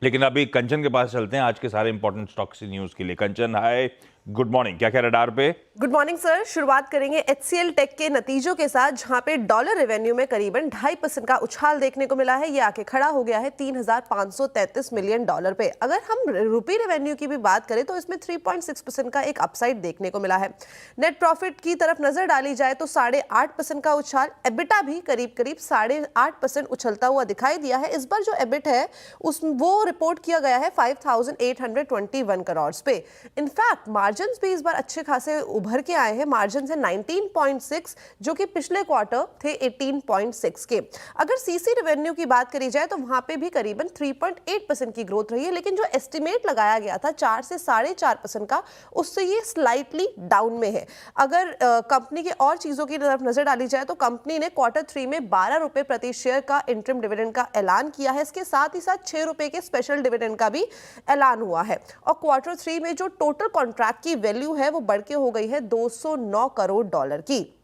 लेकिन अभी कंचन के पास चलते हैं आज के सारे इंपॉर्टेंट स्टॉक्स न्यूज के लिए। कंचन, हाय, गुड मॉर्निंग, क्या क्या रडार पे? Good morning sir. शुरुआत करेंगे एचसीएल टेक के नतीजों के साथ, जहां पे डॉलर रेवेन्यू में करीबन 2.5% का उछाल देखने को मिला है। ये आके खड़ा हो गया है $3,533 मिलियन पे। अगर हम रुपी रेवेन्यू की भी बात करें तो इसमें 3.6% का एक अपसाइड देखने को मिला है। नेट प्रॉफिट की तरफ नजर डाली जाए तो 8.5% का उछाल। एबिटा भी करीब करीब 8.5% उछलता हुआ दिखाई दिया है। इस बार जो एबिट है वो रिपोर्ट किया गया है 5,821 करोड़ पे। इनफैक्ट मार्जिन्स भी इस बार अच्छे खासे उभर के आए हैं। मार्जिन है 19.6, जो कि पिछले क्वार्टर थे 18.6 के। अगर सीसी रेवेन्यू की बात करी जाए तो वहां पे भी करीबन 3.8% की ग्रोथ रही है, लेकिन जो एस्टिमेट लगाया गया था 4 से 4.5% का, उससे ये स्लाइटली डाउन में है। अगर कंपनी के और चीजों की तरफ नजर डाली जाए तो कंपनी ने क्वार्टर 3 में 12 रुपए प्रति शेयर का इंटरिम डिविडेंड का ऐलान किया है। इसके साथ ही साथ 6 रुपए के स्पेशल डिविडेंड का भी ऐलान हुआ है। और क्वार्टर 3 में जो टोटल कॉन्ट्रैक्ट की वैल्यू है वो बढ़ के हो गई है $209 करोड़ की।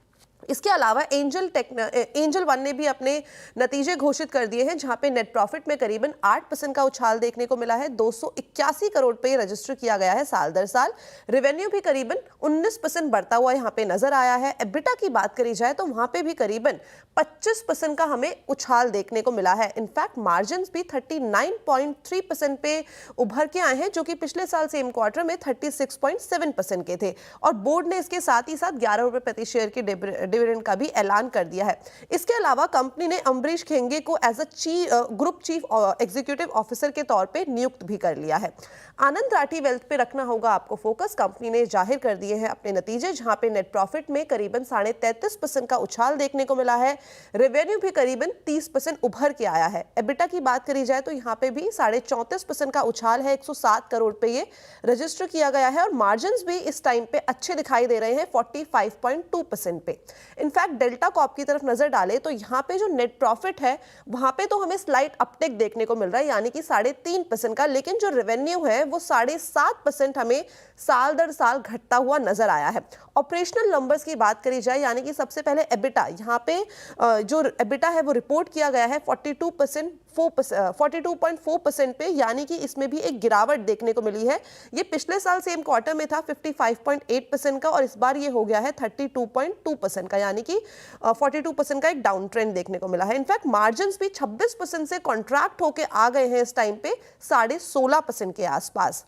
इसके अलावा एंजल वन ने भी अपने नतीजे घोषित कर दिए हैं, जहां पे नेट प्रॉफिट में करीबन 8% का उछाल देखने को मिला है। 281 करोड़ पे रजिस्टर किया गया है साल दर साल। रेवेन्यू भी करीबन 19% बढ़ता हुआ यहां पे नजर आया है। एबिटा की बात करी जाए तो वहां पे भी करीबन 25% का हमें उछाल देखने को मिला है। इनफैक्ट मार्जिन भी 39.3% पे उभर के आए हैं, जो कि पिछले साल सेम क्वार्टर में 36.7% के थे। और बोर्ड ने इसके साथ ही साथ 11 रुपए प्रति शेयर की डिविडेंड का भी ऐलान कर दिया है। इसके अलावा कंपनी ने अम्बरीश खेंगे को as a group chief executive officer के तौर पे नियुक्त भी कर लिया है। आनंद राठी वेल्थ पे रखना होगा आपको फोकस। कंपनी ने जाहिर कर दिए हैं अपने नतीजे, जहां पे नेट प्रॉफिट में करीबन 33.5% का उछाल देखने को मिला है। रेवेन्यू भी करीबन 30% उभर के आया है। एबिटा की बात करी जाए तो यहाँ पे भी 34.5% का उछाल है। 107 करोड़ पे ये रजिस्टर किया गया है। और मार्जिन भी इस टाइम पे अच्छे दिखाई दे रहे हैं 45.2% पे। इनफैक्ट डेल्टा कॉर्प की तरफ नजर डाले तो यहाँ पे जो नेट प्रॉफिट है वहां पे तो हमें स्लाइट अपटेक देखने को मिल रहा है, यानी कि 3.5% का। लेकिन जो रेवेन्यू है वो 7.5% हमें साल दर साल घटता हुआ नजर आया है। ऑपरेशनल नंबर्स की बात करी जाए, यानी कि सबसे पहले एबिटा, यहाँ पे जो एबिटा है वो रिपोर्ट किया गया है 42.4% पे, यानी कि इसमें भी एक गिरावट देखने को मिली है। ये पिछले साल सेम क्वार्टर में था 55.8% का, और इस बार ये हो गया है 32.2% का, यानी कि 42% का एक डाउन ट्रेंड देखने को मिला है। इनफैक्ट मार्जिन भी 26% से कॉन्ट्रैक्ट होके आ गए हैं इस टाइम पे 16.5% के आसपास।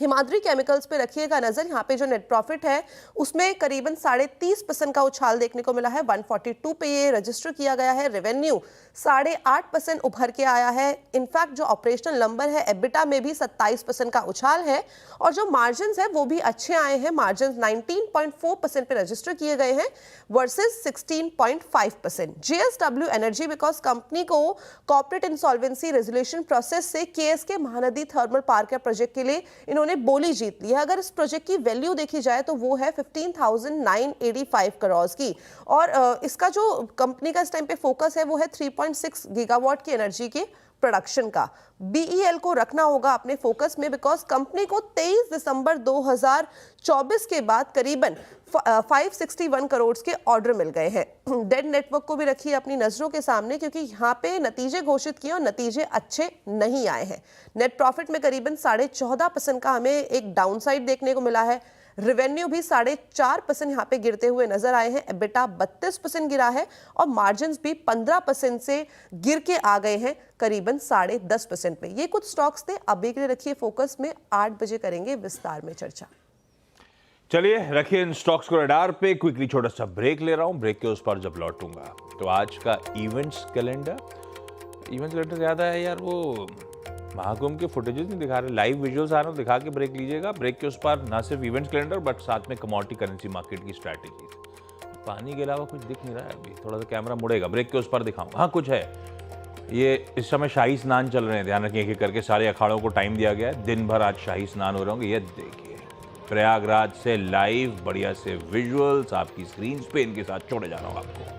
हिमाद्री केमिकल्स पे रखिएगा नजर। यहाँ पे जो नेट प्रॉफिट है उसमें करीबन 30.5% का उछाल देखने को मिला है। 142 पे ये रजिस्टर किया गया है। रेवेन्यू 8.5% उभर के आया है। इनफैक्ट जो ऑपरेशनल नंबर है एबिटा में भी 27% का उछाल है। और जो मार्जिन है वो भी अच्छे आए हैं। मार्जिन 19.4% पे रजिस्टर किए गए हैं versus 16.5%। JSW energy, because company को कॉर्पोरेट इंसॉल्वेंसी रेजोल्यूशन प्रोसेस से केएसके महानदी थर्मल पार्क के प्रोजेक्ट के लिए इन्होंने बोली जीत ली है। अगर इस प्रोजेक्ट की वैल्यू देखी जाए तो वो है 15,985 करोड़ की। और इसका जो कंपनी का इस टाइम पे फोकस है वो है 3.6 गीगावाट की एनर्जी के प्रोडक्शन का। बीईएल को रखना होगा अपने फोकस में, बिकॉज कंपनी को 23 दिसंबर 2024 के बाद करीबन 561 करोड़ के ऑर्डर मिल गए हैं। डेड नेटवर्क को भी रखिए अपनी नजरों के सामने, क्योंकि यहाँ पे नतीजे घोषित किए और नतीजे अच्छे नहीं आए हैं। नेट प्रॉफिट में करीबन 14.5% का हमें एक डाउनसाइड देखने को मिला है। रेवेन्यू भी 4.5% यहाँ पे गिरते हुए नजर आए हैं। एबिटा 32% गिरा है। और मार्जिन भी 15% से गिर के आ गए हैं करीबन 10.5% पे। ये कुछ स्टॉक्स थे, अभी के लिए रखिए फोकस में। 8 बजे करेंगे विस्तार में चर्चा। चलिए रखिए इन स्टॉक्स को रडार पे। क्विकली छोटा सा ब्रेक ले रहा हूं। ब्रेक के उस पर जब लौटूंगा तो आज का इवेंट्स कैलेंडर याद आया यार, वो महाकुंभ के फुटेजेस नहीं दिखा रहे, लाइव विजुअल्स आ रहे हैं, दिखा के ब्रेक लीजिएगा। ब्रेक के उस पर ना सिर्फ इवेंट्स कैलेंडर बट साथ में कमोडिटी करेंसी मार्केट की स्ट्रैटेजी। पानी के अलावा कुछ दिख नहीं रहा है अभी, थोड़ा सा कैमरा मुड़ेगा, ब्रेक के उस पर दिखाऊंगा। हाँ कुछ है, ये इस समय शाही स्नान चल रहे हैं, ध्यान रखिए, एक एक करके सारे अखाड़ों को टाइम दिया गया है। दिन भर आज शाही स्नान हो रहे होंगे। ये देखिए प्रयागराज से लाइव बढ़िया से विजुअल्स आपकी स्क्रीन पे इनके साथ छोड़े जा रहा हूँ आपको।